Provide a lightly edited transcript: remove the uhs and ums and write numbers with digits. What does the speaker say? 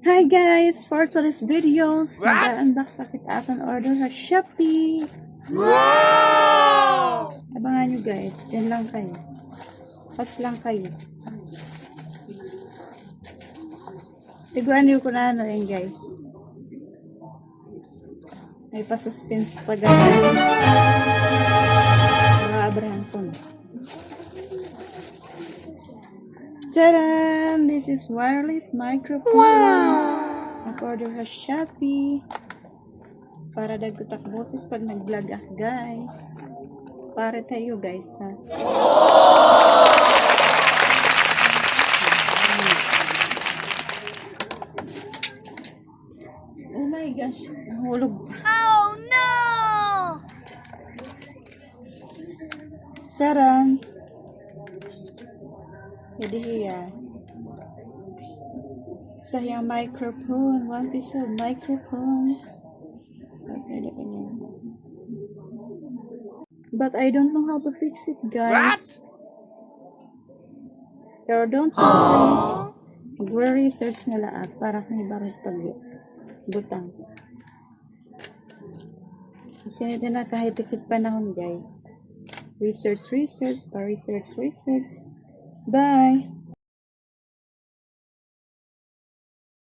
Hi guys! For today's videos, mag-unbox kita akong order sa Shopee. Wow! Abangan nyo guys, dyan lang kayo. Pas lang kayo. Tiguan nyo kung ano yan guys. May pa-suspense pa gano'n. Mga abrahan ko na. Tadam! This is wireless microphone. Wow! Nag-order sa Shopee. Para dagdag boses pag nag-vlog guys. Para tayo guys ha. Oh my gosh. Nahulog. Oh no! Tadam! Jadi ya. Saya microphone. 1 piece of microphone. But I don't know how to fix it, guys. Pero don't worry. Mag-research na lahat para kung ibarang pag-butang. Kasi nito na kahit tikit panahon, guys. Research. Pa-research. Bye!